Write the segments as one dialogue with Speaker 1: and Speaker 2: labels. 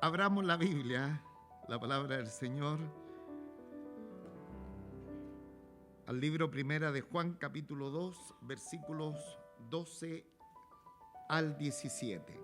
Speaker 1: Abramos la Biblia, la palabra del Señor, al libro Primera de Juan, capítulo 2, versículos 12 al 17.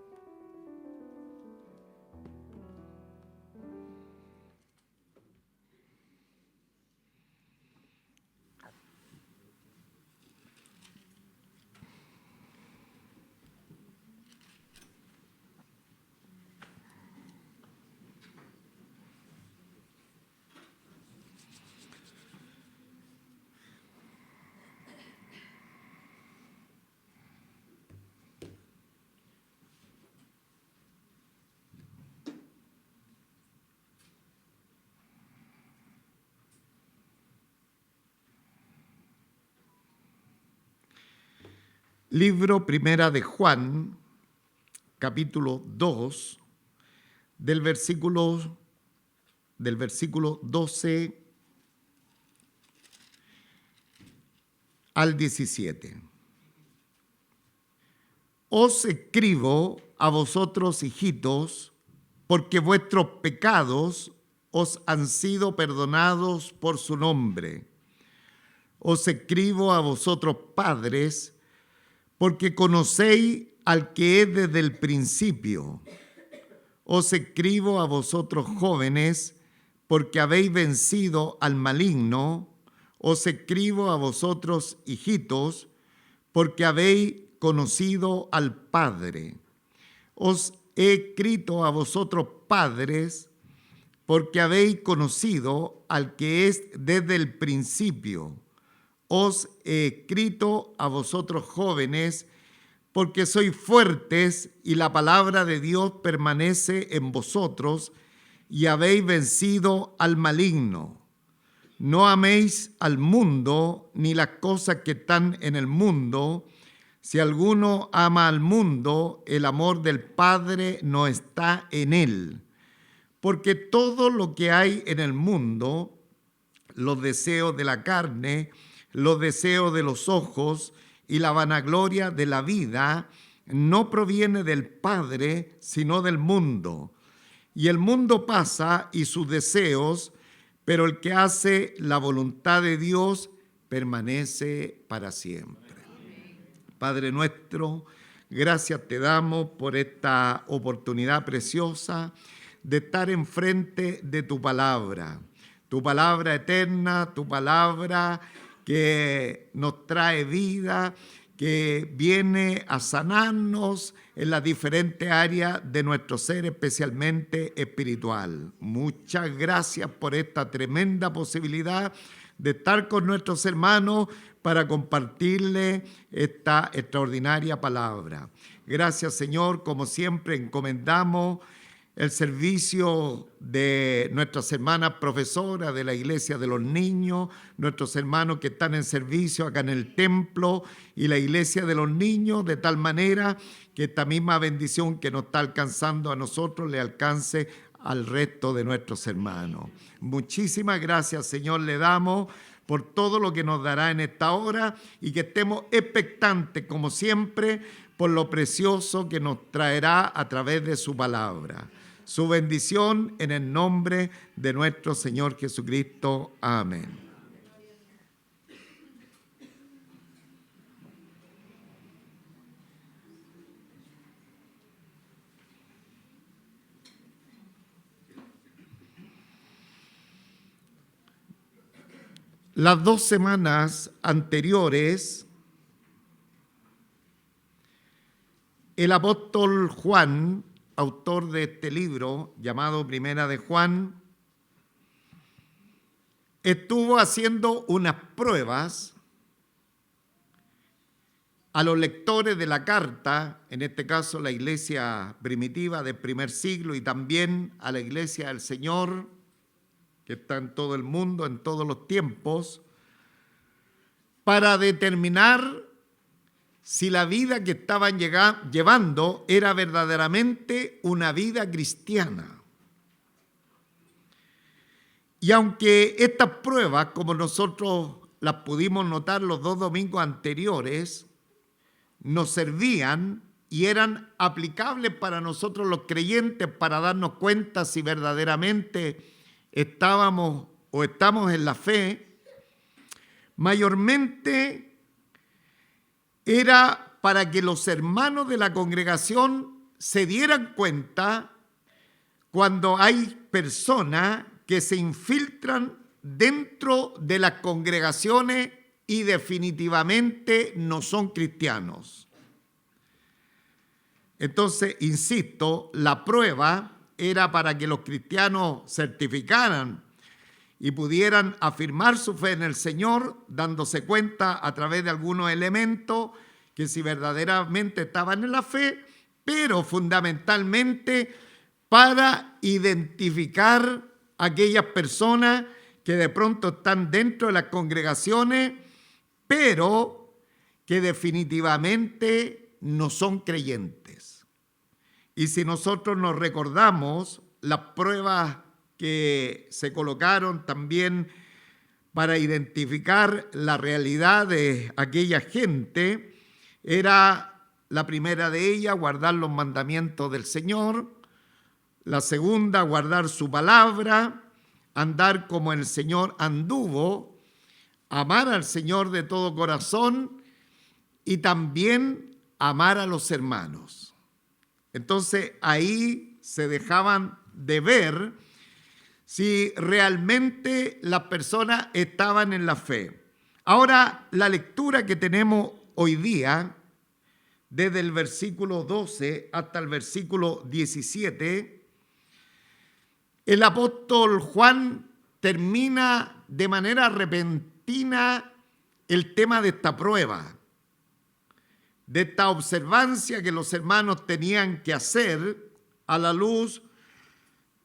Speaker 1: Libro Primera de Juan, capítulo 2, del versículo 12 al 17. Os escribo a vosotros, hijitos, porque vuestros pecados os han sido perdonados por su nombre. Os escribo a vosotros, padres, porque conocéis al que es desde el principio. Os escribo a vosotros, jóvenes, porque habéis vencido al maligno. Os escribo a vosotros, hijitos, porque habéis conocido al Padre. Os he escrito a vosotros, padres, porque habéis conocido al que es desde el principio. Os he escrito a vosotros, jóvenes, porque sois fuertes y la palabra de Dios permanece en vosotros y habéis vencido al maligno. No améis al mundo ni las cosas que están en el mundo. Si alguno ama al mundo, el amor del Padre no está en él. Porque todo lo que hay en el mundo, los deseos de la carne, los deseos de los ojos y la vanagloria de la vida, no proviene del Padre, sino del mundo. Y el mundo pasa y sus deseos, pero el que hace la voluntad de Dios permanece para siempre. Padre nuestro, gracias te damos por esta oportunidad preciosa de estar enfrente de tu palabra eterna, tu palabra que nos trae vida, que viene a sanarnos en las diferentes áreas de nuestro ser, especialmente espiritual. Muchas gracias por esta tremenda posibilidad de estar con nuestros hermanos para compartirle esta extraordinaria palabra. Gracias, Señor, como siempre encomendamos el servicio de nuestras hermanas profesoras de la Iglesia de los Niños, nuestros hermanos que están en servicio acá en el templo y la Iglesia de los Niños, de tal manera que esta misma bendición que nos está alcanzando a nosotros le alcance al resto de nuestros hermanos. Muchísimas gracias, Señor, le damos por todo lo que nos dará en esta hora y que estemos expectantes, como siempre, por lo precioso que nos traerá a través de su palabra. Su bendición en el nombre de nuestro Señor Jesucristo. Amén. Las 2 semanas anteriores, el apóstol Juan, autor de este libro llamado Primera de Juan, estuvo haciendo unas pruebas a los lectores de la carta, en este caso la iglesia primitiva del primer siglo y también a la iglesia del Señor, que está en todo el mundo, en todos los tiempos, para determinar si la vida que estaban llevando era verdaderamente una vida cristiana. Y aunque estas pruebas, como nosotros las pudimos notar los 2 domingos anteriores, nos servían y eran aplicables para nosotros los creyentes para darnos cuenta si verdaderamente estábamos o estamos en la fe, mayormente era para que los hermanos de la congregación se dieran cuenta cuando hay personas que se infiltran dentro de las congregaciones y definitivamente no son cristianos. Entonces, insisto, la prueba era para que los cristianos certificaran y pudieran afirmar su fe en el Señor, dándose cuenta a través de algunos elementos que si verdaderamente estaban en la fe, pero fundamentalmente para identificar a aquellas personas que de pronto están dentro de las congregaciones, pero que definitivamente no son creyentes. Y si nosotros nos recordamos las pruebas que se colocaron también para identificar la realidad de aquella gente, era la primera de ellas, guardar los mandamientos del Señor; la segunda, guardar su palabra, andar como el Señor anduvo, amar al Señor de todo corazón y también amar a los hermanos. Entonces ahí se dejaban de ver si realmente las personas estaban en la fe. Ahora, la lectura que tenemos hoy día, desde el versículo 12 hasta el versículo 17, el apóstol Juan termina de manera repentina el tema de esta prueba, de esta observancia que los hermanos tenían que hacer a la luz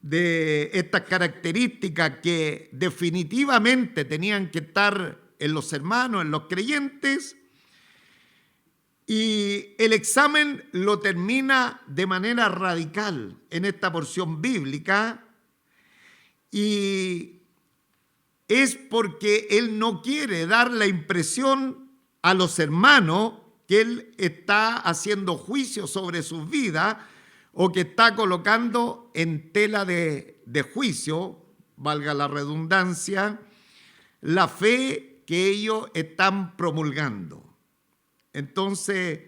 Speaker 1: de estas características que definitivamente tenían que estar en los hermanos, en los creyentes. Y el examen lo termina de manera radical en esta porción bíblica, y es porque él no quiere dar la impresión a los hermanos que él está haciendo juicio sobre sus vidas o que está colocando en tela de juicio, valga la redundancia, la fe que ellos están promulgando. Entonces,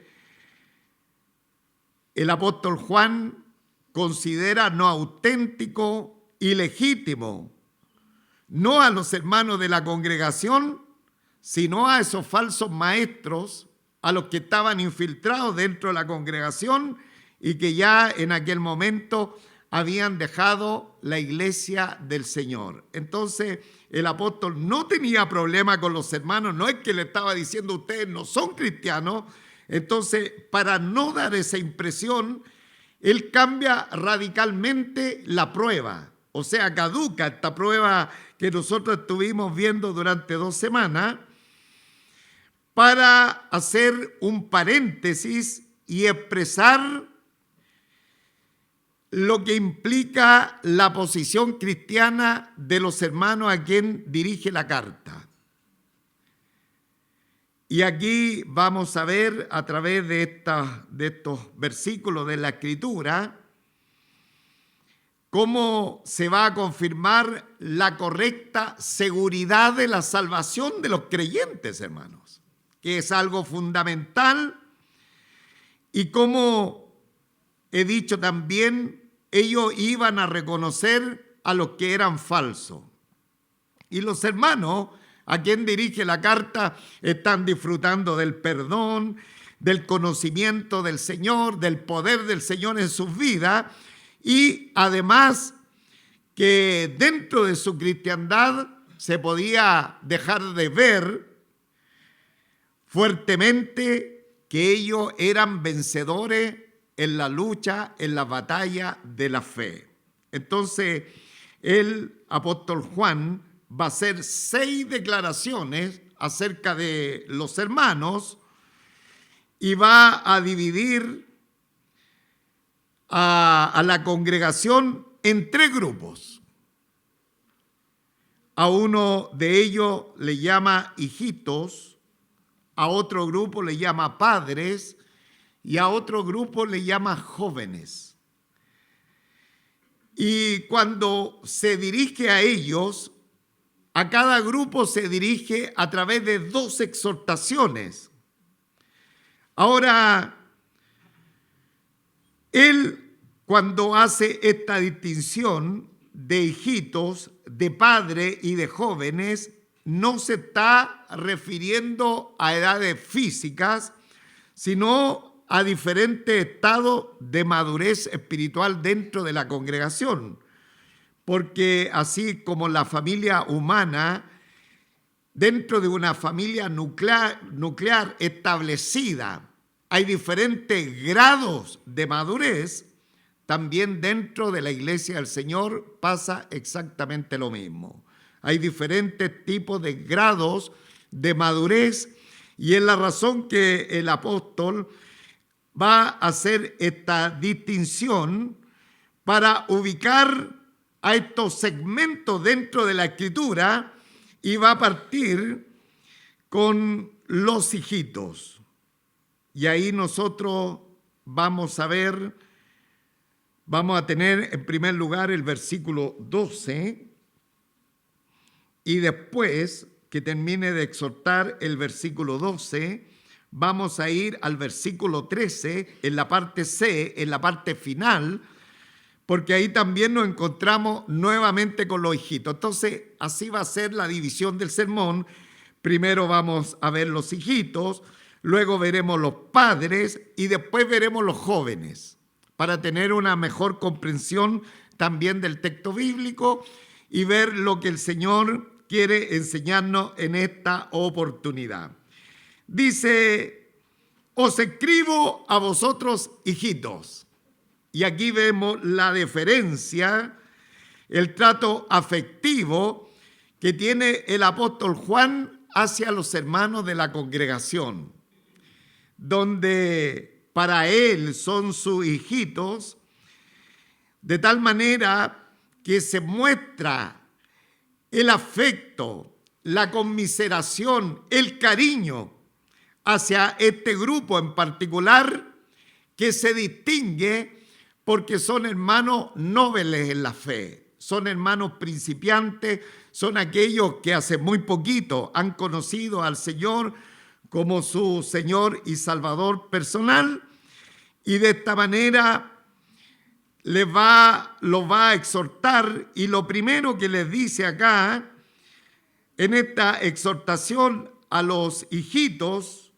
Speaker 1: el apóstol Juan considera no auténtico y legítimo, no a los hermanos de la congregación, sino a esos falsos maestros, a los que estaban infiltrados dentro de la congregación y que ya en aquel momento habían dejado la iglesia del Señor. Entonces, el apóstol no tenía problema con los hermanos, no es que le estaba diciendo ustedes no son cristianos. Entonces, para no dar esa impresión, él cambia radicalmente la prueba. O sea, caduca esta prueba que nosotros estuvimos viendo durante 2 semanas para hacer un paréntesis y expresar lo que implica la posición cristiana de los hermanos a quien dirige la carta. Y aquí vamos a ver a través de estos versículos de la Escritura cómo se va a confirmar la correcta seguridad de la salvación de los creyentes, hermanos, que es algo fundamental, y como he dicho también, ellos iban a reconocer a los que eran falsos. Y los hermanos a quien dirige la carta están disfrutando del perdón, del conocimiento del Señor, del poder del Señor en sus vidas, y además que dentro de su cristiandad se podía dejar de ver fuertemente que ellos eran vencedores en la lucha, en la batalla de la fe. Entonces, el apóstol Juan va a hacer 6 declaraciones acerca de los hermanos y va a dividir a la congregación en 3 grupos. A uno de ellos le llama hijitos, a otro grupo le llama padres y a otro grupo le llama jóvenes. Y cuando se dirige a ellos, a cada grupo se dirige a través de 2 exhortaciones. Ahora, él, cuando hace esta distinción de hijitos, de padre y de jóvenes, no se está refiriendo a edades físicas, sino a diferentes estados de madurez espiritual dentro de la congregación. Porque así como la familia humana, dentro de una familia nuclear establecida, hay diferentes grados de madurez, también dentro de la iglesia del Señor pasa exactamente lo mismo. Hay diferentes tipos de grados de madurez y es la razón que el apóstol va a hacer esta distinción para ubicar a estos segmentos dentro de la Escritura y va a partir con los hijitos. Y ahí nosotros vamos a tener en primer lugar el versículo 12 y después que termine de exhortar el versículo 12, vamos a ir al versículo 13 en la parte C, en la parte final, porque ahí también nos encontramos nuevamente con los hijitos. Entonces, así va a ser la división del sermón. Primero vamos a ver los hijitos, luego veremos los padres y después veremos los jóvenes, para tener una mejor comprensión también del texto bíblico y ver lo que el Señor quiere enseñarnos en esta oportunidad. Dice, os escribo a vosotros, hijitos. Y aquí vemos la deferencia, el trato afectivo que tiene el apóstol Juan hacia los hermanos de la congregación, donde para él son sus hijitos, de tal manera que se muestra el afecto, la conmiseración, el cariño hacia este grupo en particular que se distingue porque son hermanos nobles en la fe, son hermanos principiantes, son aquellos que hace muy poquito han conocido al Señor como su Señor y Salvador personal, y de esta manera los va a exhortar, y lo primero que les dice acá, en esta exhortación a los hijitos,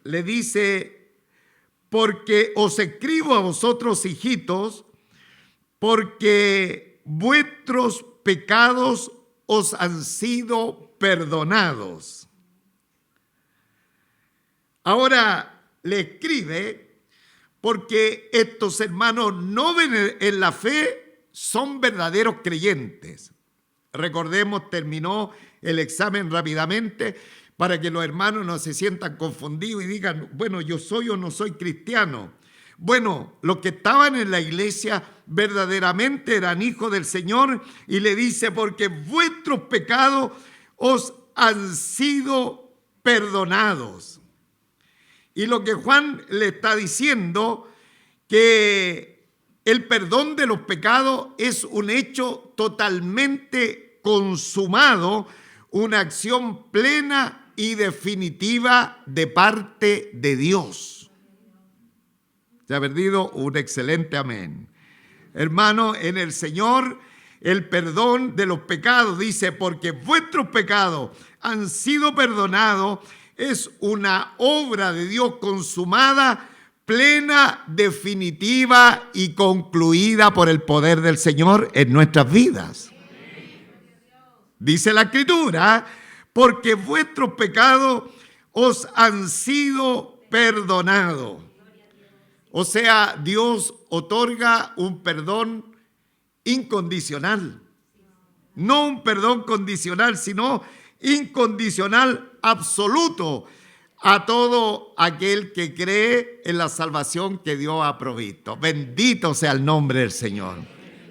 Speaker 1: le dice, porque os escribo a vosotros, hijitos, porque vuestros pecados os han sido perdonados. Ahora le escribe porque estos hermanos nobles en la fe son verdaderos creyentes. Recordemos, terminó el examen rápidamente para que los hermanos no se sientan confundidos y digan, bueno, yo soy o no soy cristiano. Bueno, los que estaban en la iglesia verdaderamente eran hijos del Señor, y le dice, porque vuestros pecados os han sido perdonados. Y lo que Juan le está diciendo, que el perdón de los pecados es un hecho totalmente consumado, una acción plena y definitiva de parte de Dios. Se ha perdido un excelente amén. Hermano, en el Señor, el perdón de los pecados, dice, porque vuestros pecados han sido perdonados, es una obra de Dios consumada, plena, definitiva y concluida por el poder del Señor en nuestras vidas. Dice la Escritura, porque vuestros pecados os han sido perdonados. O sea, Dios otorga un perdón incondicional. No un perdón condicional, sino incondicional, absoluto, a todo aquel que cree en la salvación que Dios ha provisto. Bendito sea el nombre del Señor.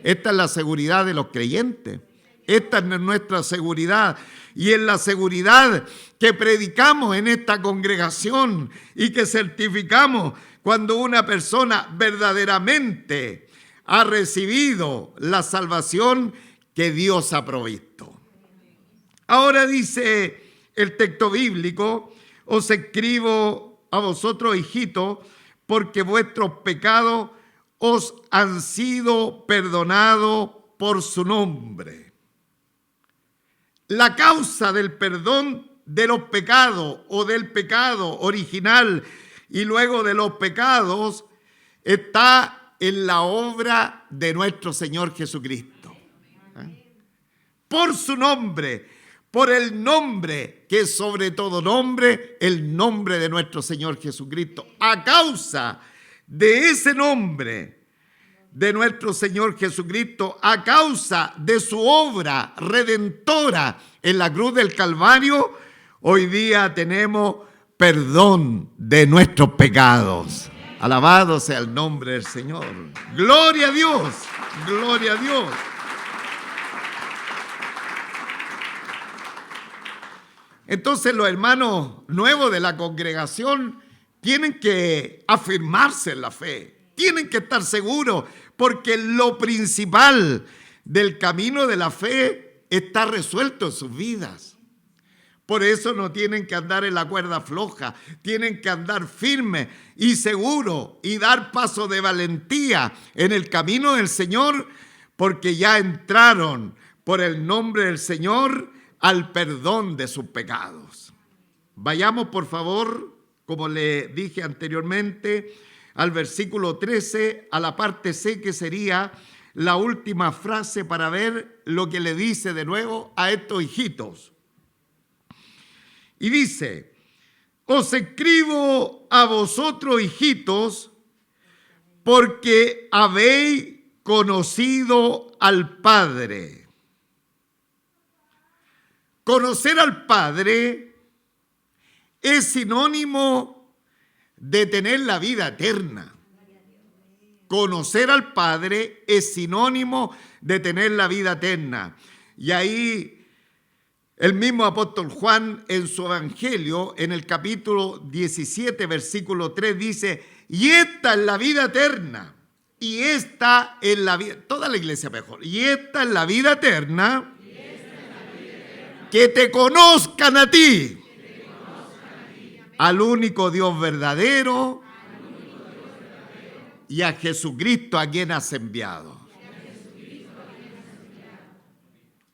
Speaker 1: Esta es la seguridad de los creyentes. Esta es nuestra seguridad, y en la seguridad que predicamos en esta congregación y que certificamos cuando una persona verdaderamente ha recibido la salvación que Dios ha provisto. Ahora dice el texto bíblico: os escribo a vosotros, hijitos, porque vuestros pecados os han sido perdonados por su nombre. La causa del perdón de los pecados o del pecado original y luego de los pecados está en la obra de nuestro Señor Jesucristo. Por su nombre, por el nombre que es sobre todo nombre, el nombre de nuestro Señor Jesucristo. A causa de ese nombre de nuestro Señor Jesucristo, a causa de su obra redentora en la cruz del Calvario, hoy día tenemos perdón de nuestros pecados. Alabado sea el nombre del Señor. Gloria a Dios, gloria a Dios. Entonces los hermanos nuevos de la congregación tienen que afirmarse en la fe, tienen que estar seguros, porque lo principal del camino de la fe está resuelto en sus vidas. Por eso no tienen que andar en la cuerda floja, tienen que andar firmes y seguros y dar paso de valentía en el camino del Señor, porque ya entraron por el nombre del Señor al perdón de sus pecados. Vayamos, por favor, como le dije anteriormente, al versículo 13, a la parte C, que sería la última frase, para ver lo que le dice de nuevo a estos hijitos. Y dice: os escribo a vosotros, hijitos, porque habéis conocido al Padre. Conocer al Padre es sinónimo de tener la vida eterna. Conocer al Padre es sinónimo de tener la vida eterna. Y ahí el mismo apóstol Juan en su evangelio, en el capítulo 17, versículo 3, dice: y esta es la vida eterna, y esta es la vida, toda la iglesia mejor, y esta es la vida eterna, que te conozcan a ti, al único Dios verdadero, y a Jesucristo a quien has enviado.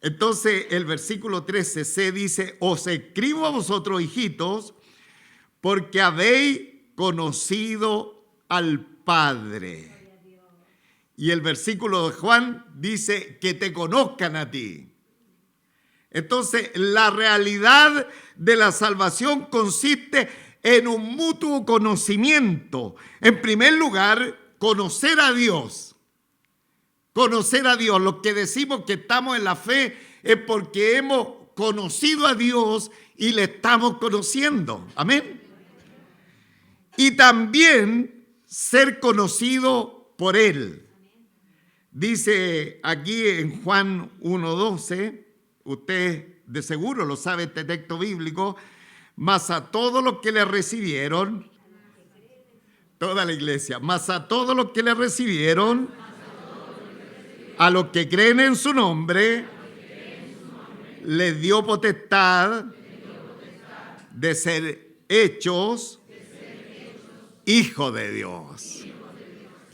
Speaker 1: Entonces el versículo 13c dice: os escribo a vosotros, hijitos, porque habéis conocido al Padre. Y el versículo de Juan dice: que te conozcan a ti. Entonces, la realidad de la salvación consiste en un mutuo conocimiento. En primer lugar, conocer a Dios. Conocer a Dios. Los que decimos que estamos en la fe es porque hemos conocido a Dios y le estamos conociendo. Amén. Y también ser conocido por Él. Dice aquí en Juan 1:12, usted de seguro lo sabe este texto bíblico: mas a todos los que le recibieron, toda la iglesia, mas a todos los que le recibieron, a los que creen en su nombre, les dio potestad de ser hechos hijos de Dios.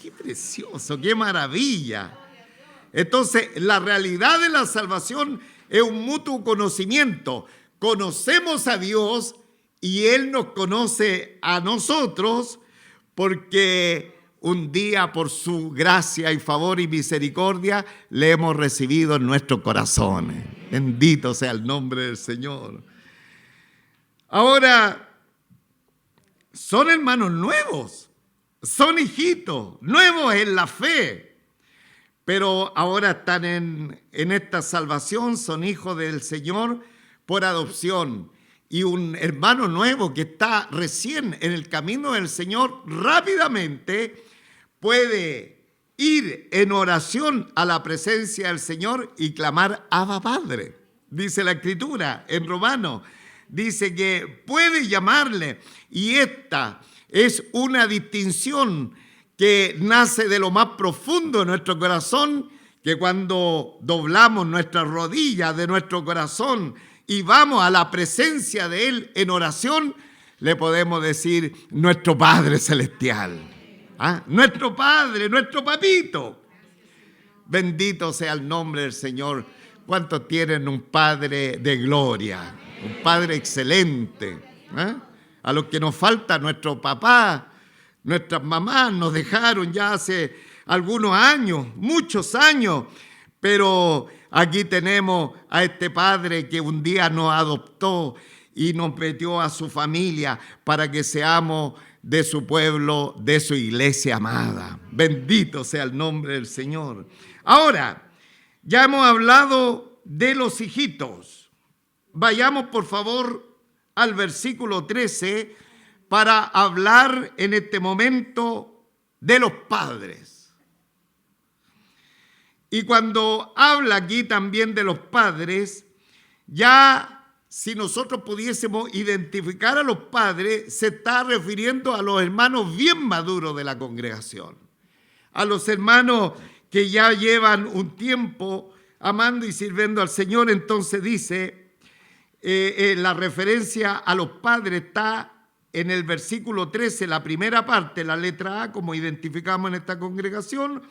Speaker 1: Qué precioso, qué maravilla. Entonces, la realidad de la salvación es un mutuo conocimiento. Conocemos a Dios y Él nos conoce a nosotros, porque un día, por su gracia y favor y misericordia, le hemos recibido en nuestros corazones. Bendito sea el nombre del Señor. Ahora, son hermanos nuevos, son hijitos nuevos en la fe, pero ahora están en esta salvación, son hijos del Señor por adopción. Y un hermano nuevo que está recién en el camino del Señor, rápidamente puede ir en oración a la presencia del Señor y clamar: Abba, Padre. dice la Escritura en Romanos. Dice que puede llamarle, y esta es una distinción que nace de lo más profundo de nuestro corazón, que cuando doblamos nuestras rodillas de nuestro corazón y vamos a la presencia de Él en oración, le podemos decir nuestro Padre Celestial. ¿Ah? Nuestro Padre, nuestro Papito. Bendito sea el nombre del Señor. ¿Cuántos tienen un Padre de gloria? Un Padre excelente. ¿Eh? A los que nos falta nuestro papá, nuestras mamás nos dejaron ya hace algunos años, muchos años, pero aquí tenemos a este Padre que un día nos adoptó y nos metió a su familia para que seamos de su pueblo, de su iglesia amada. Bendito sea el nombre del Señor. Ahora, ya hemos hablado de los hijitos. Vayamos por favor al versículo 13 para hablar en este momento de los padres. Y cuando habla aquí también de los padres, ya si nosotros pudiésemos identificar a los padres, se está refiriendo a los hermanos bien maduros de la congregación, a los hermanos que ya llevan un tiempo amando y sirviendo al Señor. Entonces dice, la referencia a los padres está en el versículo 13, la primera parte, la letra A, como identificamos en esta congregación,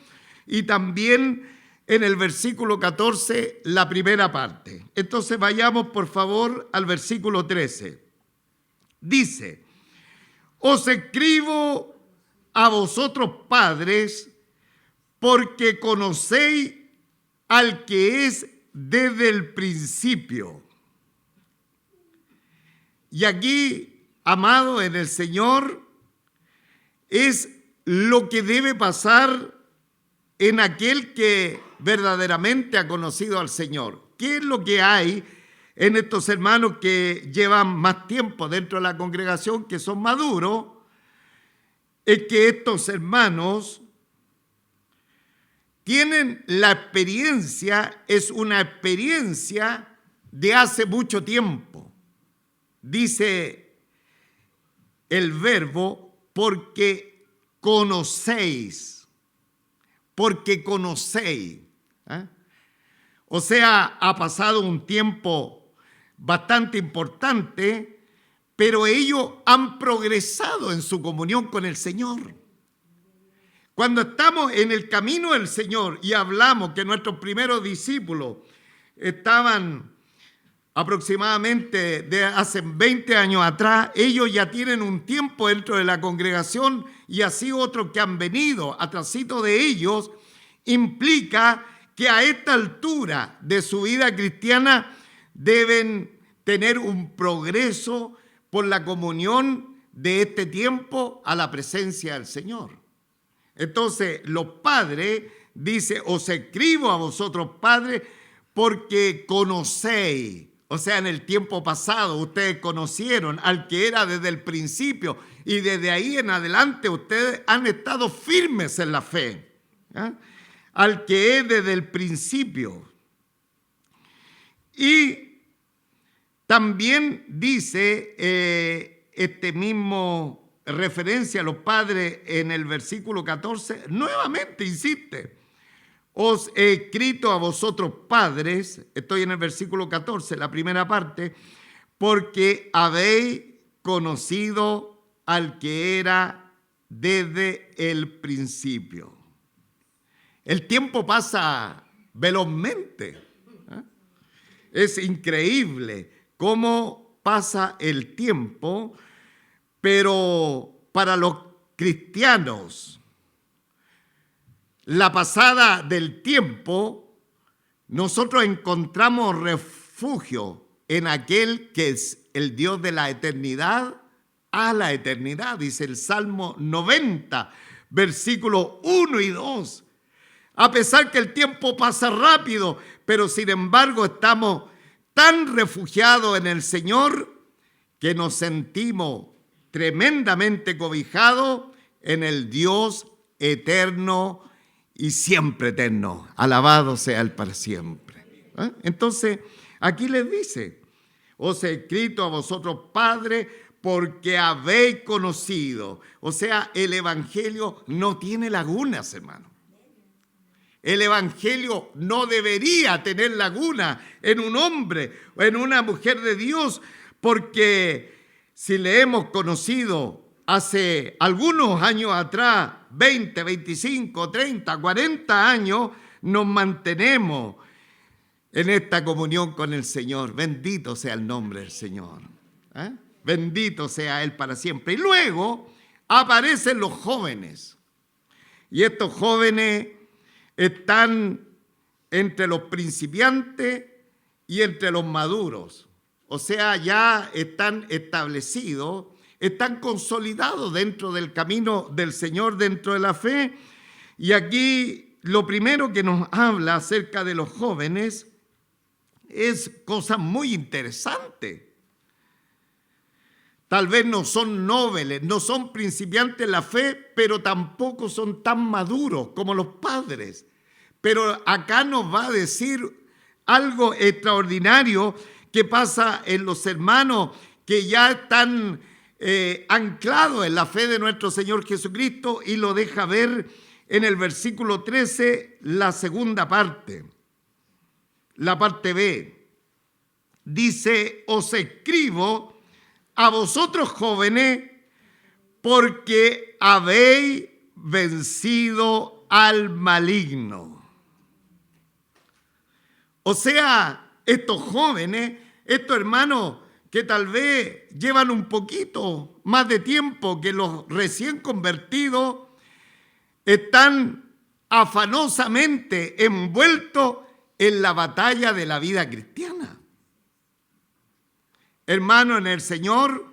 Speaker 1: y también en el versículo 14, la primera parte. Entonces vayamos por favor al versículo 13. Dice, os escribo a vosotros padres, porque conocéis al que es desde el principio. Y aquí, amado en el Señor, es lo que debe pasar en aquel que verdaderamente ha conocido al Señor. ¿Qué es lo que hay en estos hermanos que llevan más tiempo dentro de la congregación, que son maduros? Es que estos hermanos tienen la experiencia, es una experiencia de hace mucho tiempo. Dice el verbo, porque conocéis. Porque conocéis. ¿Eh? O sea, ha pasado un tiempo bastante importante, pero ellos han progresado en su comunión con el Señor. Cuando estamos en el camino del Señor y hablamos que nuestros primeros discípulos estaban aproximadamente de hace 20 años atrás, ellos ya tienen un tiempo dentro de la congregación, y así otros que han venido atrásito de ellos, implica que a esta altura de su vida cristiana deben tener un progreso por la comunión de este tiempo a la presencia del Señor. Entonces, los padres, dice, os escribo a vosotros padres, porque conocéis. O sea, en el tiempo pasado ustedes conocieron al que era desde el principio, y desde ahí en adelante ustedes han estado firmes en la fe. ¿Eh? Al que es desde el principio. Y también dice este mismo referencia a los padres en el versículo 14, nuevamente insiste, os he escrito a vosotros padres, estoy en el versículo 14, la primera parte, porque habéis conocido al que era desde el principio. El tiempo pasa velozmente. ¿Eh? Es increíble cómo pasa el tiempo, pero para los cristianos, la pasada del tiempo, nosotros encontramos refugio en aquel que es el Dios de la eternidad a la eternidad, dice el Salmo 90, versículos 1 y 2. A pesar que el tiempo pasa rápido, pero sin embargo estamos tan refugiados en el Señor que nos sentimos tremendamente cobijados en el Dios eterno y siempre eterno. Alabado sea Él para siempre. Entonces, Aquí les dice, os he escrito a vosotros padres porque habéis conocido. O sea, el evangelio no tiene lagunas, hermano. El evangelio no debería tener laguna en un hombre o en una mujer de Dios, porque si le hemos conocido hace algunos años atrás, 20, 25, 30, 40 años, nos mantenemos en esta comunión con el Señor. Bendito sea el nombre del Señor. Bendito sea Él para siempre. Y luego aparecen los jóvenes. Y estos jóvenes están entre los principiantes y entre los maduros. O sea, ya están establecidos, están consolidados dentro del camino del Señor, dentro de la fe. Y aquí lo primero que nos habla acerca de los jóvenes es cosa muy interesante. Tal vez no son nobles, no son principiantes en la fe, pero tampoco son tan maduros como los padres. Pero acá nos va a decir algo extraordinario que pasa en los hermanos que ya están anclados en la fe de nuestro Señor Jesucristo, y lo deja ver en el versículo 13, la segunda parte, la parte B. Dice, os escribo a vosotros jóvenes porque habéis vencido al maligno. O sea, estos jóvenes, estos hermanos que tal vez llevan un poquito más de tiempo que los recién convertidos, están afanosamente envueltos en la batalla de la vida cristiana. Hermano en el Señor,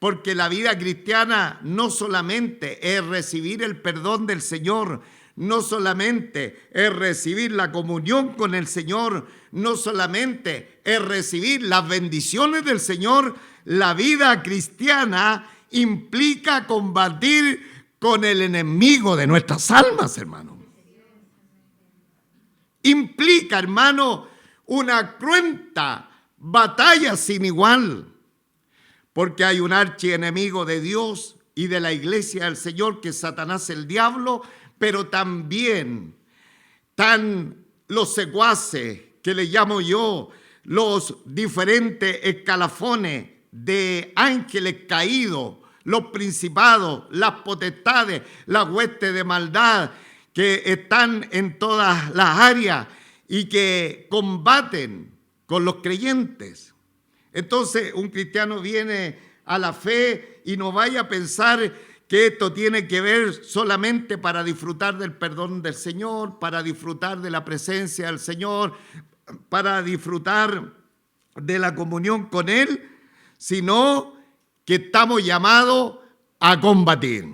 Speaker 1: porque la vida cristiana no solamente es recibir el perdón del Señor, no solamente es recibir la comunión con el Señor, no solamente es recibir las bendiciones del Señor. La vida cristiana implica combatir con el enemigo de nuestras almas, hermano. Implica, hermano, una cruenta batalla sin igual, porque hay un archienemigo de Dios y de la iglesia del Señor, que es Satanás, el diablo, pero también están los secuaces, que le llamo yo, los diferentes escalafones de ángeles caídos, los principados, las potestades, las huestes de maldad que están en todas las áreas y que combaten con los creyentes. Entonces, un cristiano viene a la fe y no vaya a pensar que esto tiene que ver solamente para disfrutar del perdón del Señor, para disfrutar de la presencia del Señor, para disfrutar de la comunión con Él, sino que estamos llamados a combatir.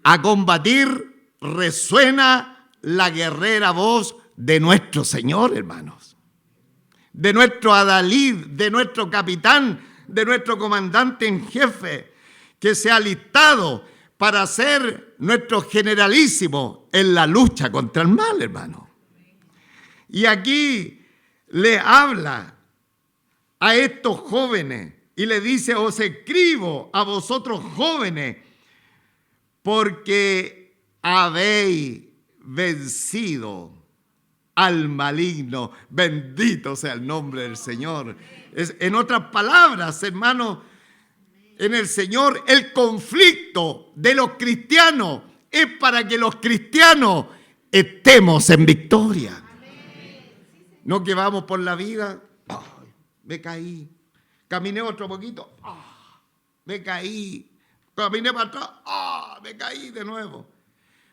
Speaker 1: A combatir resuena la guerrera voz de nuestro Señor, hermanos. De nuestro adalid, de nuestro capitán, de nuestro comandante en jefe, que se ha alistado para ser nuestro generalísimo en la lucha contra el mal, hermano. Y aquí le habla a estos jóvenes y le dice, os escribo a vosotros jóvenes porque habéis vencido al maligno. Bendito sea el nombre del Señor. En otras palabras, hermano, en el Señor el conflicto de los cristianos es para que los cristianos estemos en victoria. No que vamos por la vida, me caí, caminé otro poquito, me caí, caminé para atrás, me caí de nuevo.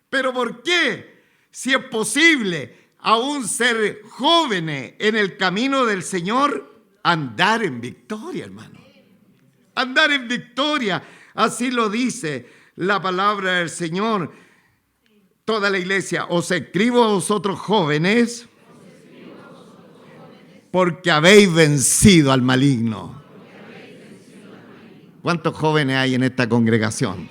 Speaker 1: ¿Pero por qué? Si es posible aún ser jóvenes en el camino del Señor, andar en victoria, hermano. Andar en victoria, así lo dice la palabra del Señor. Toda la iglesia, os escribo a vosotros jóvenes, porque habéis vencido al maligno. ¿Cuántos jóvenes hay en esta congregación?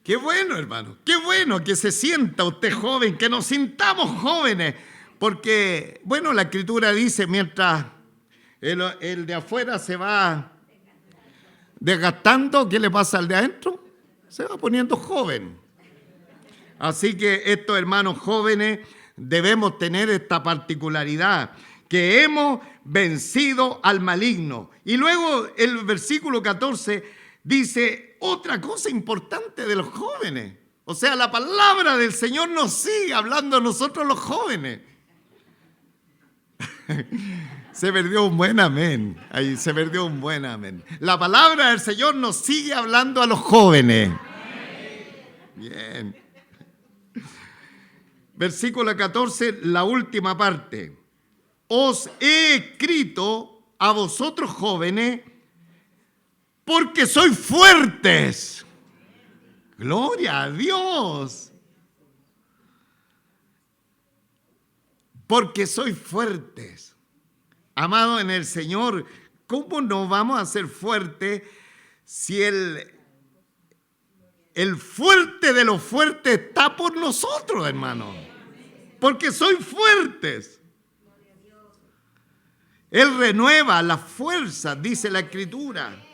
Speaker 1: Qué bueno, hermano, qué bueno que se sienta usted joven, que nos sintamos jóvenes, porque, bueno, la Escritura dice, mientras el de afuera se va desgastando, ¿qué le pasa al de adentro? Se va poniendo joven. Así que estos hermanos jóvenes debemos tener esta particularidad, que hemos vencido al maligno. Y luego el versículo 14 dice otra cosa importante de los jóvenes. O sea, la palabra del Señor nos sigue hablando a nosotros los jóvenes. Se perdió un buen amén. Ahí se perdió un buen amén. La palabra del Señor nos sigue hablando a los jóvenes. Bien. Versículo 14, la última parte. Os he escrito a vosotros jóvenes porque sois fuertes. Gloria a Dios. Porque sois fuertes. Amado en el Señor, ¿cómo no vamos a ser fuertes si el fuerte de los fuertes está por nosotros, hermano? Porque sois fuertes. Él renueva la fuerza, dice la Escritura,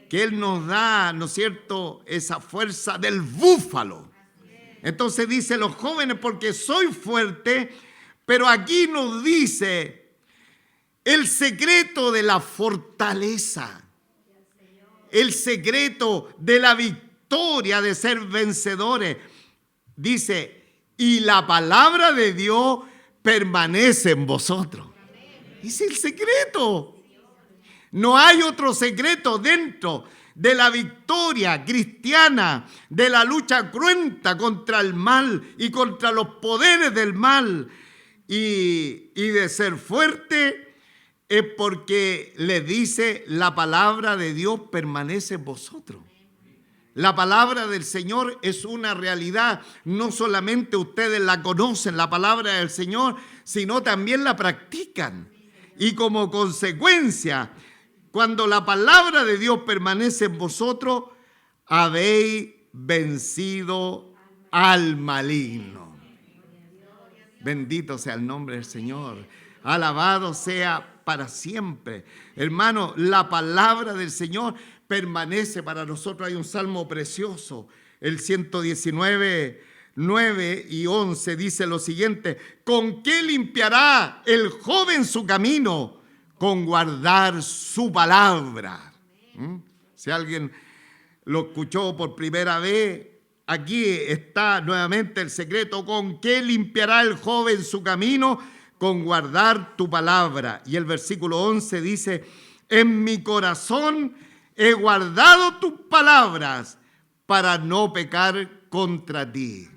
Speaker 1: que Él nos da, ¿no es cierto?, esa fuerza del búfalo. Entonces dice los jóvenes, porque soy fuerte, pero aquí nos dice el secreto de la fortaleza, el secreto de la victoria, de ser vencedores. Dice, y la palabra de Dios permanece en vosotros. Es el secreto. No hay otro secreto dentro de la victoria cristiana, de la lucha cruenta contra el mal y contra los poderes del mal. Y de ser fuerte es porque le dice, la palabra de Dios permanece en vosotros. La palabra del Señor es una realidad. No solamente ustedes la conocen, la palabra del Señor, sino también la practican. Y como consecuencia, cuando la palabra de Dios permanece en vosotros, habéis vencido al maligno. Bendito sea el nombre del Señor. Alabado sea para siempre. Hermano, la palabra del Señor permanece para nosotros. Hay un salmo precioso, el 119, 9 y 11, dice lo siguiente: ¿con qué limpiará el joven su camino? Con guardar su palabra. Si alguien lo escuchó por primera vez, aquí está nuevamente el secreto. ¿Con qué limpiará el joven su camino? Con guardar tu palabra. Y el versículo 11 dice: en mi corazón he guardado tus palabras para no pecar contra ti.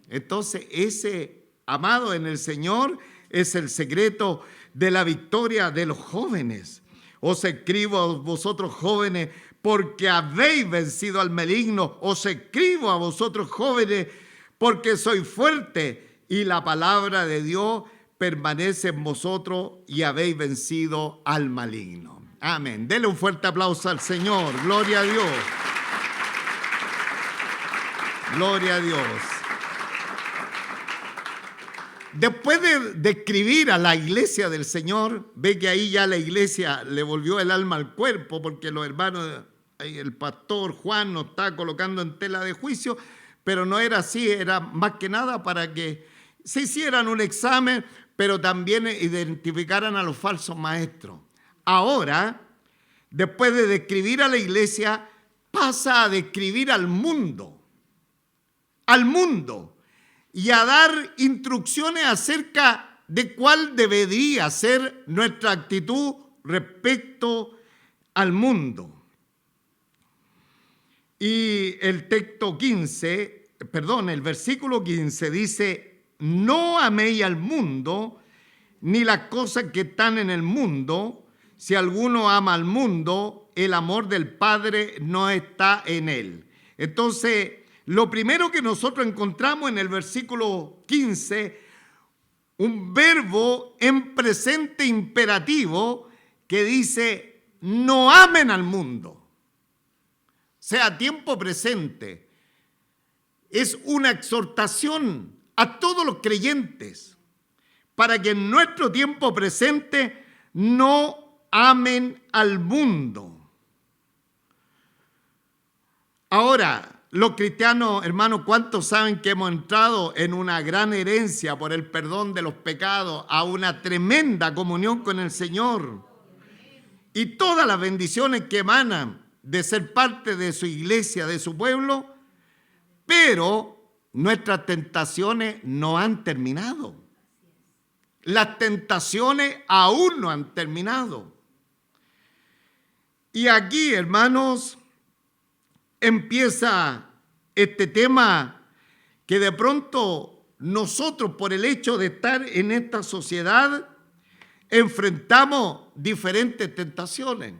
Speaker 1: Entonces, ese, amado en el Señor, es el secreto de la victoria de los jóvenes. Os escribo a vosotros jóvenes porque habéis vencido al maligno. Os escribo a vosotros jóvenes porque sois fuertes y la palabra de Dios permanece en vosotros y habéis vencido al maligno. Amén. Dele un fuerte aplauso al Señor. Gloria a Dios. Gloria a Dios. Después de describir a la iglesia del Señor, ve que ahí ya la iglesia le volvió el alma al cuerpo, porque los hermanos, el pastor Juan nos está colocando en tela de juicio, pero no era así, era más que nada para que se hicieran un examen, pero también identificaran a los falsos maestros. Ahora, después de describir a la iglesia, pasa a describir al mundo. Al mundo. Y a dar instrucciones acerca de cuál debería ser nuestra actitud respecto al mundo. Y el versículo 15 dice: no améis al mundo, ni las cosas que están en el mundo. Si alguno ama al mundo, el amor del Padre no está en él. Entonces, lo primero que nosotros encontramos en el versículo 15, un verbo en presente imperativo que dice: no amen al mundo. O sea, tiempo presente. es una exhortación a todos los creyentes para que en nuestro tiempo presente no amen al mundo. Ahora, los cristianos, hermanos, ¿cuántos saben que hemos entrado en una gran herencia por el perdón de los pecados, a una tremenda comunión con el Señor? Y todas las bendiciones que emanan de ser parte de su iglesia, de su pueblo, pero nuestras tentaciones no han terminado. Las tentaciones aún no han terminado. Y aquí, hermanos, empieza este tema que de pronto nosotros, por el hecho de estar en esta sociedad, enfrentamos diferentes tentaciones.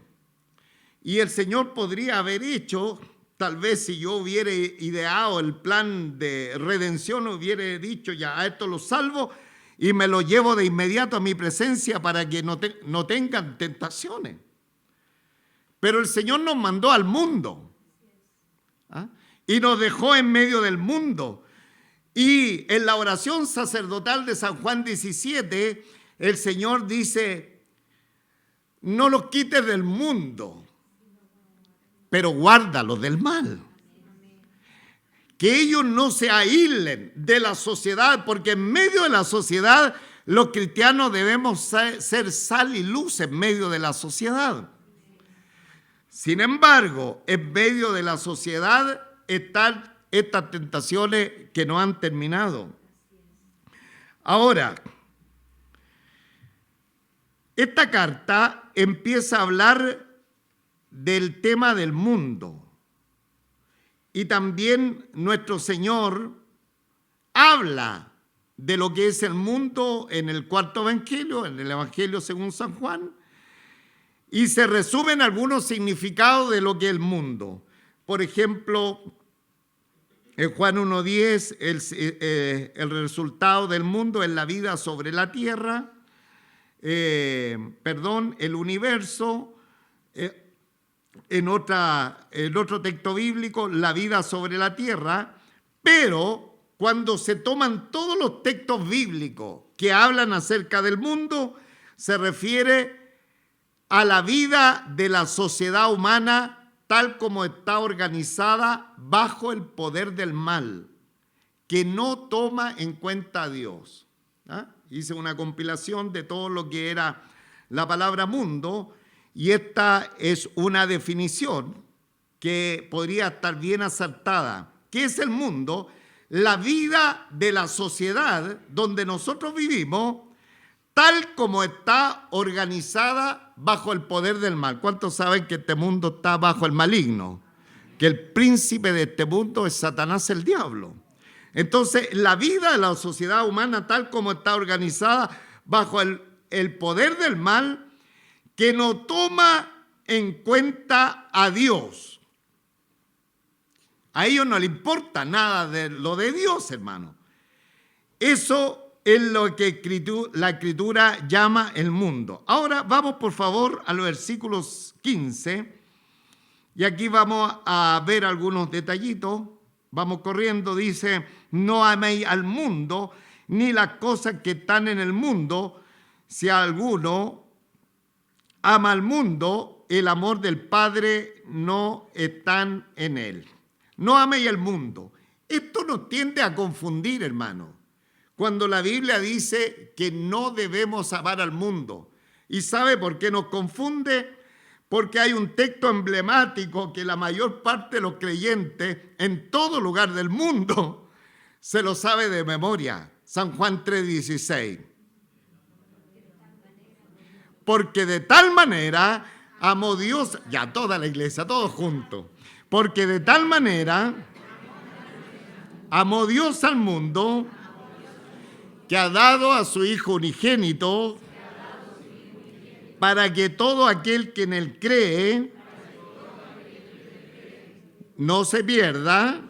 Speaker 1: Y el Señor podría haber hecho, tal vez si yo hubiera ideado el plan de redención, hubiera dicho ya, a esto lo salvo y me lo llevo de inmediato a mi presencia para que no tengan tentaciones. Pero el Señor nos mandó al mundo, ¿ah? Y nos dejó en medio del mundo. Y en la oración sacerdotal de San Juan 17, el Señor dice, no los quites del mundo, pero guárdalos del mal. Que ellos no se aíslen de la sociedad, porque en medio de la sociedad los cristianos debemos ser sal y luz en medio de la sociedad. Sin embargo, en medio de la sociedad están estas tentaciones que no han terminado. Ahora, esta carta empieza a hablar del tema del mundo. Y también nuestro Señor habla de lo que es el mundo en el cuarto evangelio, en el evangelio según San Juan, y se resumen algunos significados de lo que es el mundo. Por ejemplo, en Juan 1:10, el resultado del mundo es la vida sobre la tierra, el universo. En otro texto bíblico, la vida sobre la tierra, pero cuando se toman todos los textos bíblicos que hablan acerca del mundo, se refiere a la vida de la sociedad humana tal como está organizada bajo el poder del mal, que no toma en cuenta a Dios. Hice una compilación de todo lo que era la palabra mundo, y esta es una definición que podría estar bien acertada. ¿Qué es el mundo? La vida de la sociedad donde nosotros vivimos, tal como está organizada bajo el poder del mal. ¿Cuántos saben que este mundo está bajo el maligno? Que el príncipe de este mundo es Satanás, el diablo. Entonces, la vida de la sociedad humana, tal como está organizada bajo el poder del mal, que no toma en cuenta a Dios. A ellos no les importa nada de lo de Dios, hermano. Eso es lo que la Escritura llama el mundo. Ahora vamos, por favor, a los versículos 15. Y aquí vamos a ver algunos detallitos. Vamos corriendo. Dice, no améis al mundo, ni las cosas que están en el mundo. Si alguno ama al mundo, el amor del Padre no está en él. No améis al mundo. Esto nos tiende a confundir, hermano, cuando la Biblia dice que no debemos amar al mundo. ¿Y sabe por qué nos confunde? Porque hay un texto emblemático que la mayor parte de los creyentes en todo lugar del mundo se lo sabe de memoria. San Juan 3:16. Porque de tal manera amó Dios, ya toda la iglesia, todos juntos. Porque de tal manera amó Dios al mundo, que ha dado a su Hijo unigénito, para que todo aquel que en él cree no se pierda,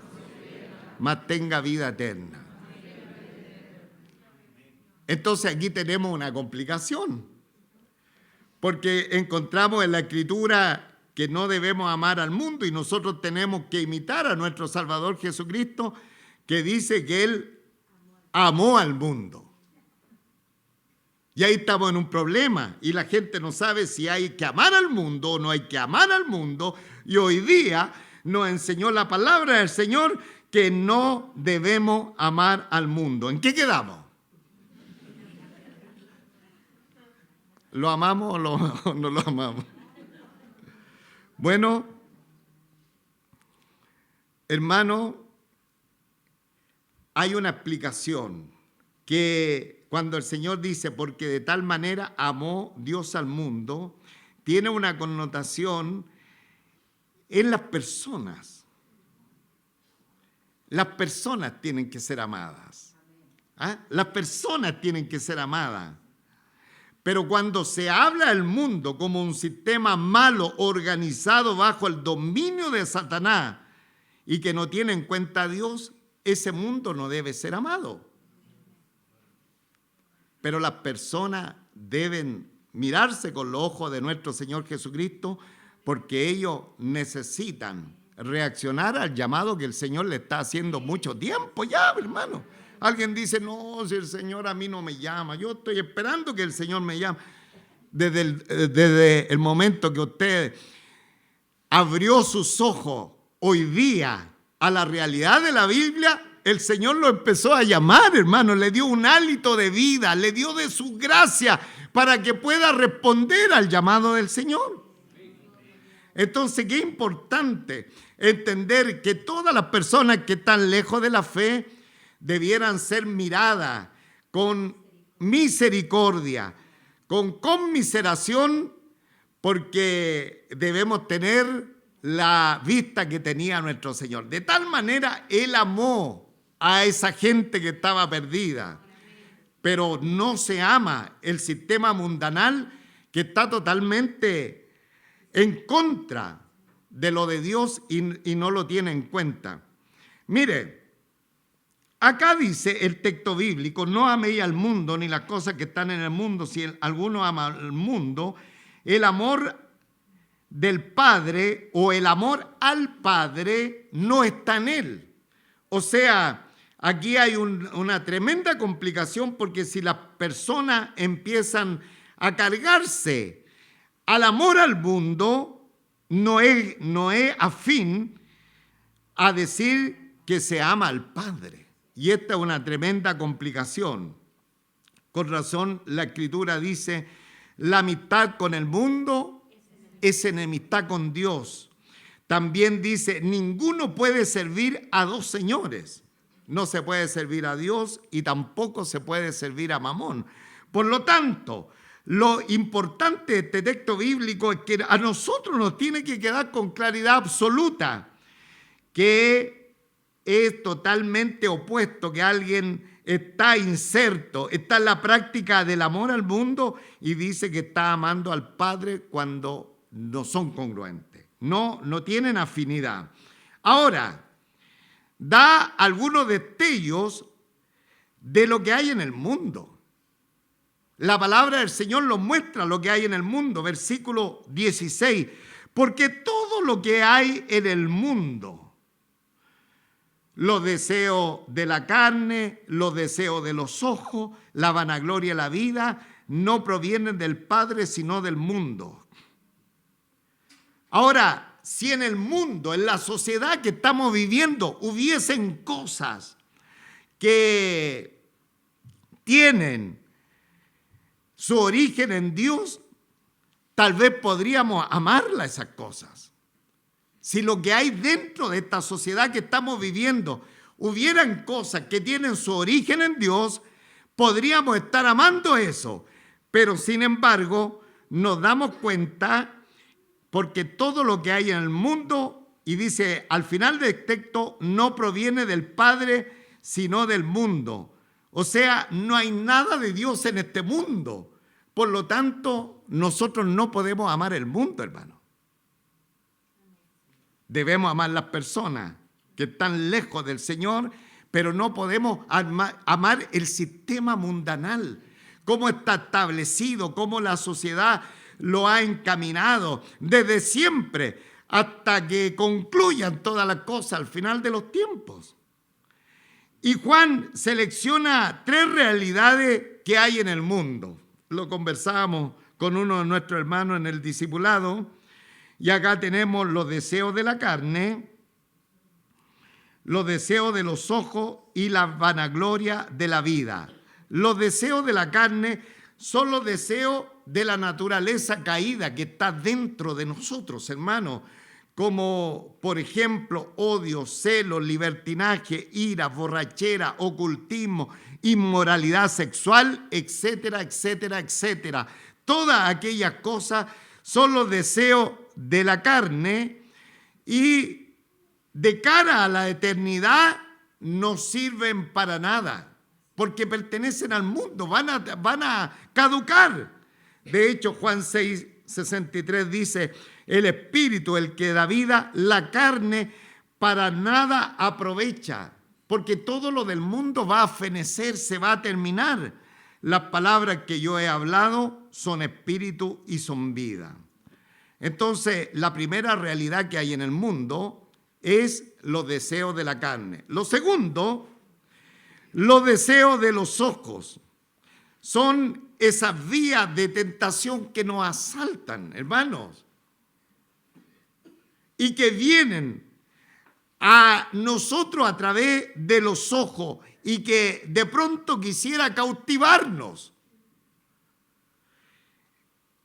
Speaker 1: mas tenga vida eterna. Entonces aquí tenemos una complicación. Porque encontramos en la Escritura que no debemos amar al mundo y nosotros tenemos que imitar a nuestro Salvador Jesucristo, que dice que Él amó al mundo. Y ahí estamos en un problema y la gente no sabe si hay que amar al mundo o no hay que amar al mundo. Y hoy día nos enseñó la palabra del Señor que no debemos amar al mundo. ¿En qué quedamos? ¿Lo amamos o no lo amamos? Bueno, hermano, hay una explicación que cuando el Señor dice, porque de tal manera amó Dios al mundo, tiene una connotación en las personas. Las personas tienen que ser amadas. ¿Ah? Las personas tienen que ser amadas. Pero cuando se habla del mundo como un sistema malo organizado bajo el dominio de Satanás y que no tiene en cuenta a Dios, ese mundo no debe ser amado. Pero las personas deben mirarse con los ojos de nuestro Señor Jesucristo porque ellos necesitan reaccionar al llamado que el Señor le está haciendo mucho tiempo ya, hermano. Alguien dice, no, si el Señor a mí no me llama, yo estoy esperando que el Señor me llame. Desde el momento que usted abrió sus ojos hoy día a la realidad de la Biblia, el Señor lo empezó a llamar, hermano, le dio un hálito de vida, le dio de su gracia para que pueda responder al llamado del Señor. Entonces, qué importante entender que todas las personas que están lejos de la fe debieran ser miradas con misericordia, con conmiseración, porque debemos tener la vista que tenía nuestro Señor. De tal manera, Él amó a esa gente que estaba perdida, pero no se ama el sistema mundanal que está totalmente en contra de lo de Dios y no lo tiene en cuenta. Mire, acá dice el texto bíblico, no améis al mundo ni las cosas que están en el mundo. Si alguno ama al mundo, el amor del Padre o el amor al Padre no está en él. O sea, aquí hay una tremenda complicación porque si las personas empiezan a cargarse al amor al mundo, no es afín a decir que se ama al Padre. Y esta es una tremenda complicación. Con razón, la Escritura dice, la amistad con el mundo es enemistad con Dios. También dice, ninguno puede servir a dos señores. No se puede servir a Dios y tampoco se puede servir a Mamón. Por lo tanto, lo importante de este texto bíblico es que a nosotros nos tiene que quedar con claridad absoluta que es totalmente opuesto, que alguien está inserto, está en la práctica del amor al mundo y dice que está amando al Padre cuando no son congruentes, no tienen afinidad. Ahora, da algunos destellos de lo que hay en el mundo. La palabra del Señor nos muestra lo que hay en el mundo, versículo 16, porque todo lo que hay en el mundo, los deseos de la carne, los deseos de los ojos, la vanagloria de la vida, no provienen del Padre, sino del mundo. Ahora, si en el mundo, en la sociedad que estamos viviendo, hubiesen cosas que tienen su origen en Dios, tal vez podríamos amarla esas cosas. Si lo que hay dentro de esta sociedad que estamos viviendo hubieran cosas que tienen su origen en Dios, podríamos estar amando eso. Pero sin embargo, nos damos cuenta porque todo lo que hay en el mundo, y dice al final del texto, no proviene del Padre, sino del mundo. O sea, no hay nada de Dios en este mundo. Por lo tanto, nosotros no podemos amar el mundo, hermano. Debemos amar las personas que están lejos del Señor, pero no podemos amar el sistema mundanal, cómo está establecido, cómo la sociedad lo ha encaminado desde siempre hasta que concluyan todas las cosas al final de los tiempos. Y Juan selecciona 3 realidades que hay en el mundo. Lo conversábamos con uno de nuestros hermanos en el discipulado. Y acá tenemos los deseos de la carne, los deseos de los ojos y la vanagloria de la vida. Los deseos de la carne son los deseos de la naturaleza caída que está dentro de nosotros, hermanos, como por ejemplo odio, celos, libertinaje, ira, borrachera, ocultismo, inmoralidad sexual, etcétera, etcétera, etcétera. Todas aquellas cosas son los deseos de la carne y de cara a la eternidad no sirven para nada, porque pertenecen al mundo, van a caducar. De hecho, Juan 6:63 dice, el espíritu, el que da vida, la carne para nada aprovecha, porque todo lo del mundo va a fenecer, se va a terminar. Las palabras que yo he hablado son espíritu y son vida. Entonces, la primera realidad que hay en el mundo es los deseos de la carne. Lo segundo, los deseos de los ojos. Son esas vías de tentación que nos asaltan, hermanos, y que vienen a nosotros a través de los ojos y que de pronto quisiera cautivarnos.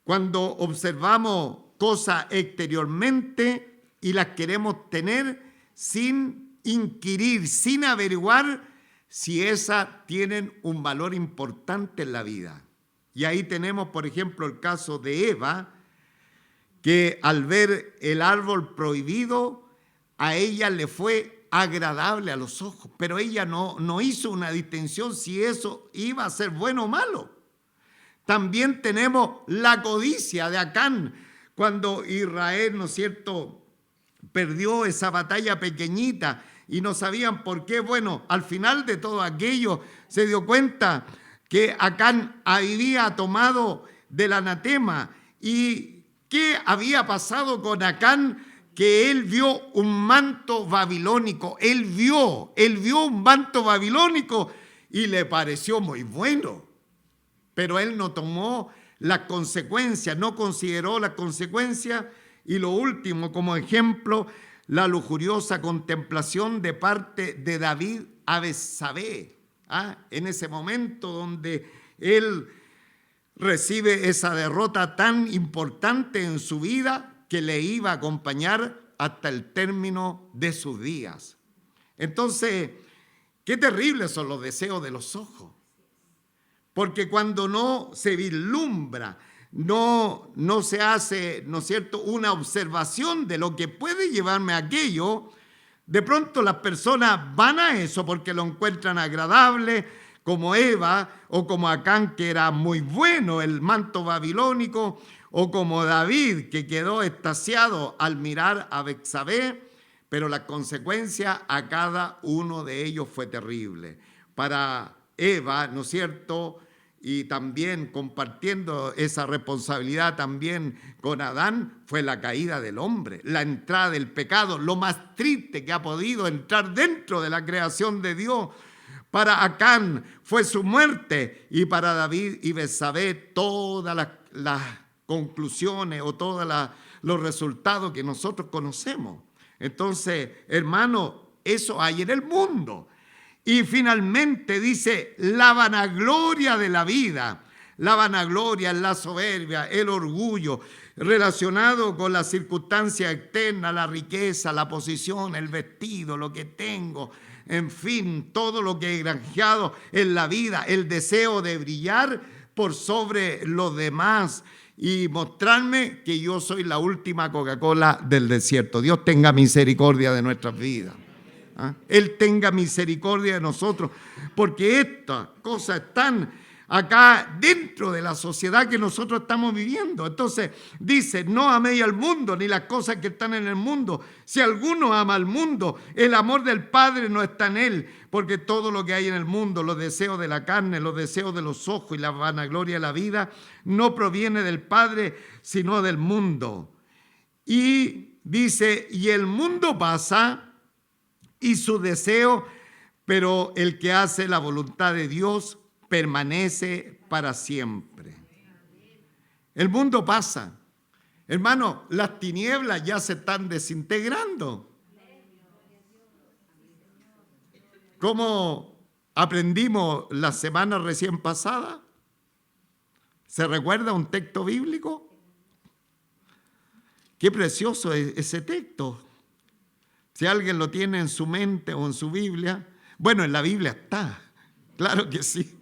Speaker 1: Cuando observamos cosas exteriormente y las queremos tener sin inquirir, sin averiguar si esas tienen un valor importante en la vida. Y ahí tenemos, por ejemplo, el caso de Eva, que al ver el árbol prohibido, a ella le fue agradable a los ojos, pero ella no hizo una distinción si eso iba a ser bueno o malo. También tenemos la codicia de Acán, cuando Israel, ¿no es cierto?, perdió esa batalla pequeñita y no sabían por qué. Bueno, al final de todo aquello se dio cuenta que Acán había tomado del anatema. ¿Y qué había pasado con Acán? Que él vio un manto babilónico, él vio un manto babilónico y le pareció muy bueno, pero él no tomó las consecuencias, no consideró las consecuencias. Y lo último, como ejemplo, la lujuriosa contemplación de parte de David a Betsabé, en ese momento donde él recibe esa derrota tan importante en su vida que le iba a acompañar hasta el término de sus días. Entonces, qué terribles son los deseos de los ojos, porque cuando no se vislumbra, no se hace, ¿no es cierto?, una observación de lo que puede llevarme a aquello, de pronto las personas van a eso porque lo encuentran agradable, como Eva o como Acán, que era muy bueno el manto babilónico, o como David, que quedó extasiado al mirar a Betsabé, pero la consecuencia a cada uno de ellos fue terrible. Para Eva, ¿no es cierto?, y también compartiendo esa responsabilidad también con Adán, fue la caída del hombre, la entrada del pecado, lo más triste que ha podido entrar dentro de la creación de Dios. Para Acán fue su muerte, y para David y Betsabé todas las conclusiones o todos los resultados que nosotros conocemos. Entonces, hermano, eso hay en el mundo. Y finalmente dice la vanagloria de la vida. La vanagloria, la soberbia, el orgullo, relacionado con las circunstancias externas, la riqueza, la posición, el vestido, lo que tengo, en fin, todo lo que he granjeado en la vida, el deseo de brillar por sobre los demás y mostrarme que yo soy la última Coca-Cola del desierto. Dios tenga misericordia de nuestras vidas. Él tenga misericordia de nosotros, porque estas cosas están acá dentro de la sociedad que nosotros estamos viviendo. Entonces dice, no améis al mundo ni las cosas que están en el mundo. Si alguno ama al mundo, el amor del Padre no está en él, porque todo lo que hay en el mundo, los deseos de la carne, los deseos de los ojos y la vanagloria de la vida, no proviene del Padre, sino del mundo. Y dice, y el mundo pasa y su deseo, pero el que hace la voluntad de Dios permanece para siempre. El mundo pasa. Hermano, las tinieblas ya se están desintegrando. Como aprendimos la semana recién pasada, ¿se recuerda un texto bíblico? Qué precioso es ese texto. Si alguien lo tiene en su mente o en su Biblia, bueno, en la Biblia está, claro que sí.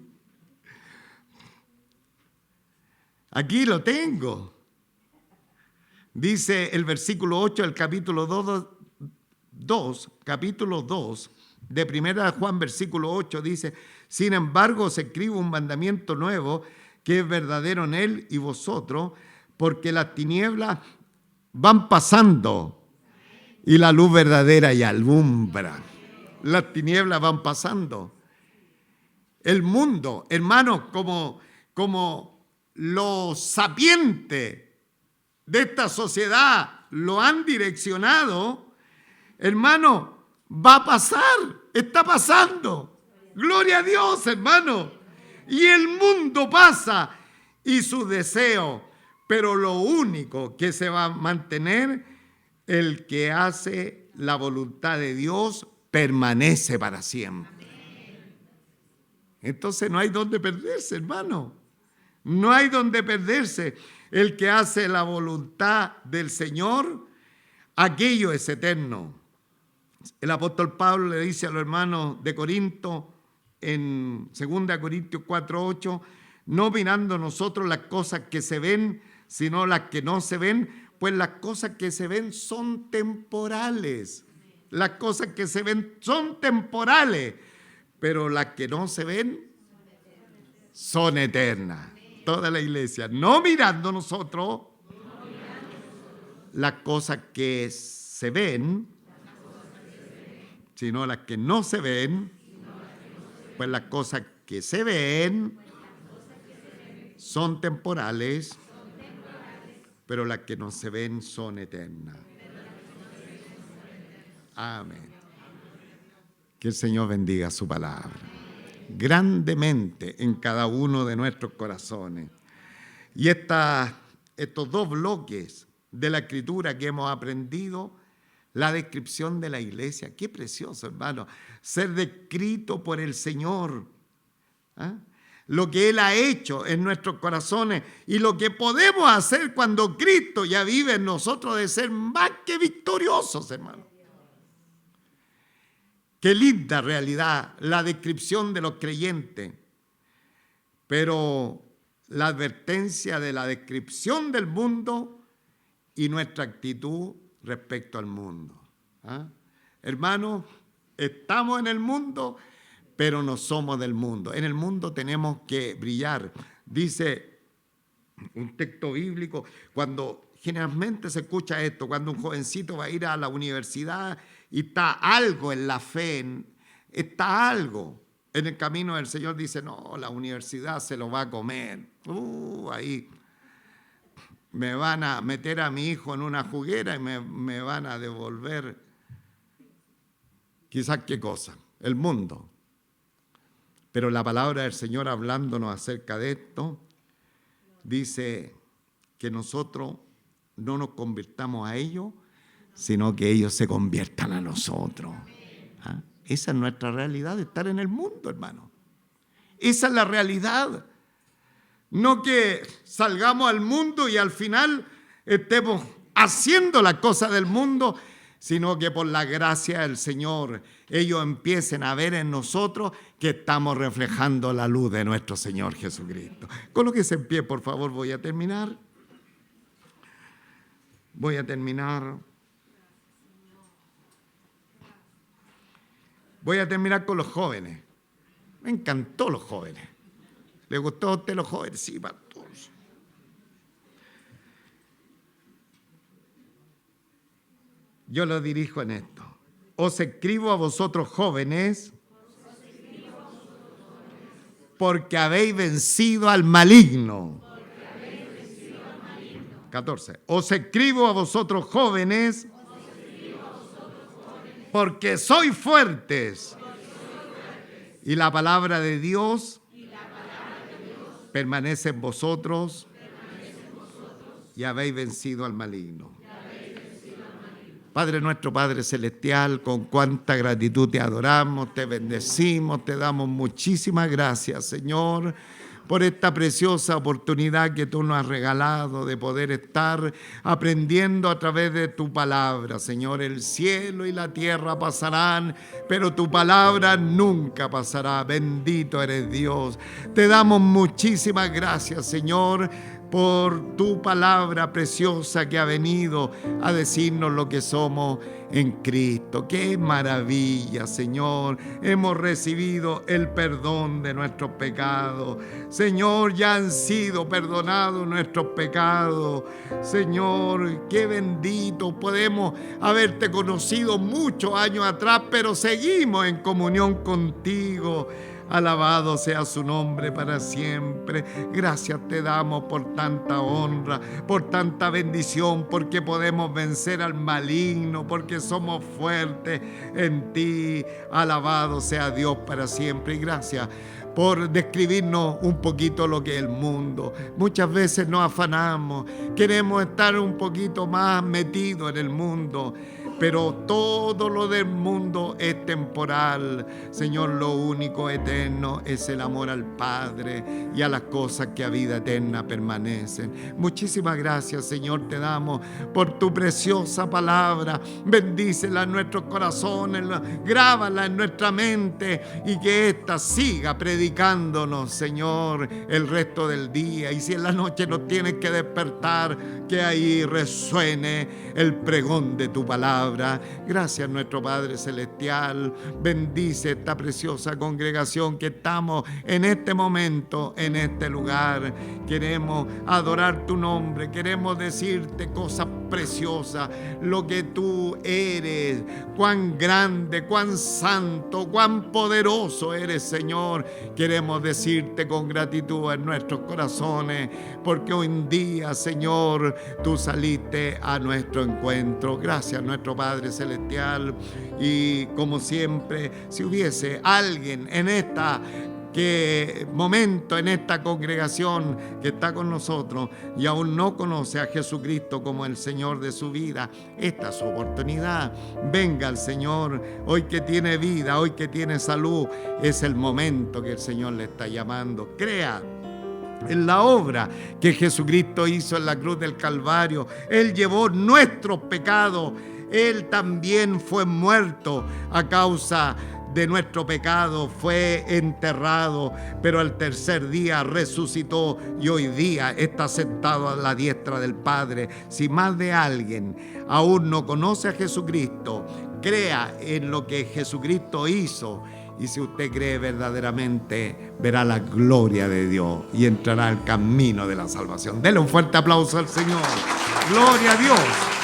Speaker 1: Aquí lo tengo. Dice el versículo 8 del capítulo 2 de 1 Juan, versículo 8, dice: sin embargo, os escribo un mandamiento nuevo, que es verdadero en él y vosotros, porque las tinieblas van pasando y la luz verdadera y alumbra. Las tinieblas van pasando. El mundo, hermanos, como los sapientes de esta sociedad lo han direccionado, hermano, va a pasar, está pasando. Gloria a Dios, hermano. Y el mundo pasa y sus deseos, pero lo único que se va a mantener, el que hace la voluntad de Dios, permanece para siempre. Entonces no hay donde perderse, hermano. No hay donde perderse. El que hace la voluntad del Señor, aquello es eterno. El apóstol Pablo le dice a los hermanos de Corinto, en 2 Corintios 4:8, no mirando nosotros las cosas que se ven, sino las que no se ven, pues las cosas que se ven son temporales. Las cosas que se ven son temporales, pero las que no se ven son eternas. Toda la iglesia, no mirando nosotros las cosas que se ven, sino las que no se ven, pues las cosas que se ven son temporales, pero las que no se ven son eternas. Amén. Que el Señor bendiga su palabra grandemente en cada uno de nuestros corazones. Y estos dos bloques de la Escritura que hemos aprendido, la descripción de la iglesia, qué precioso, hermano, ser descrito por el Señor, lo que Él ha hecho en nuestros corazones y lo que podemos hacer cuando Cristo ya vive en nosotros, de ser más que victoriosos, hermano. Qué linda realidad la descripción de los creyentes, pero la advertencia de la descripción del mundo y nuestra actitud respecto al mundo. Hermanos, estamos en el mundo, pero no somos del mundo. En el mundo tenemos que brillar. Dice un texto bíblico, cuando generalmente se escucha esto, cuando un jovencito va a ir a la universidad y está algo en la fe, está algo en el camino del Señor, dice, no, la universidad se lo va a comer. Ahí me van a meter a mi hijo en una juguera y me van a devolver quizás qué cosa, el mundo. Pero la palabra del Señor, hablándonos acerca de esto, dice que nosotros no nos convirtamos a ellos, sino que ellos se conviertan a nosotros. Esa es nuestra realidad de estar en el mundo, hermano. Esa es la realidad. No que salgamos al mundo y al final estemos haciendo las cosas del mundo, sino que por la gracia del Señor ellos empiecen a ver en nosotros que estamos reflejando la luz de nuestro Señor Jesucristo. Colóquese en pie, por favor, voy a terminar. Voy a terminar con los jóvenes. Me encantó los jóvenes. ¿Le gustó a usted los jóvenes? Sí, pastor. Yo lo dirijo en esto. Os escribo a vosotros jóvenes, porque habéis vencido al maligno. 14. Os escribo a vosotros jóvenes, porque sois fuertes Y la palabra de Dios permanece en vosotros y habéis vencido al maligno. Padre nuestro, Padre celestial, con cuánta gratitud te adoramos, te bendecimos, te damos muchísimas gracias, Señor, por esta preciosa oportunidad que tú nos has regalado de poder estar aprendiendo a través de tu palabra. Señor, el cielo y la tierra pasarán, pero tu palabra nunca pasará. Bendito eres Dios. Te damos muchísimas gracias, Señor, por tu palabra preciosa que ha venido a decirnos lo que somos en Cristo. ¡Qué maravilla, Señor! Hemos recibido el perdón de nuestros pecados. Señor, ya han sido perdonados nuestros pecados. Señor, qué bendito. Podemos haberte conocido muchos años atrás, pero seguimos en comunión contigo. Alabado sea su nombre para siempre. Gracias te damos por tanta honra, por tanta bendición, porque podemos vencer al maligno, porque somos fuertes en ti. Alabado sea Dios para siempre. Y gracias por describirnos un poquito lo que es el mundo. Muchas veces nos afanamos, queremos estar un poquito más metidos en el mundo, pero todo lo del mundo es temporal. Señor, lo único eterno es el amor al Padre y a las cosas que a vida eterna permanecen. Muchísimas gracias, Señor, te damos por tu preciosa palabra. Bendícela en nuestros corazones, grábala en nuestra mente y que ésta siga predicándonos, Señor, el resto del día. Y si en la noche nos tienes que despertar, que ahí resuene el pregón de tu palabra. Gracias, nuestro Padre celestial. Bendice esta preciosa congregación que estamos en este momento, en este lugar. Queremos adorar tu nombre, queremos decirte cosas preciosas, lo que tú eres, cuán grande, cuán santo, cuán poderoso eres, Señor. Queremos decirte con gratitud en nuestros corazones, porque hoy en día, Señor, tú saliste a nuestro encuentro. Gracias, nuestro Padre celestial. Y como siempre, si hubiese alguien en momento en esta congregación que está con nosotros y aún no conoce a Jesucristo como el Señor de su vida, esta es su oportunidad. Venga al Señor hoy que tiene vida, hoy que tiene salud. Es el momento que el Señor le está llamando. Crea en la obra que Jesucristo hizo en la cruz del Calvario. Él llevó nuestros pecados. Él también fue muerto a causa de nuestro pecado, fue enterrado, pero al tercer día resucitó y hoy día está sentado a la diestra del Padre. Si más de alguien aún no conoce a Jesucristo, crea en lo que Jesucristo hizo. Y si usted cree verdaderamente, verá la gloria de Dios y entrará al camino de la salvación. Dele un fuerte aplauso al Señor. Gloria a Dios.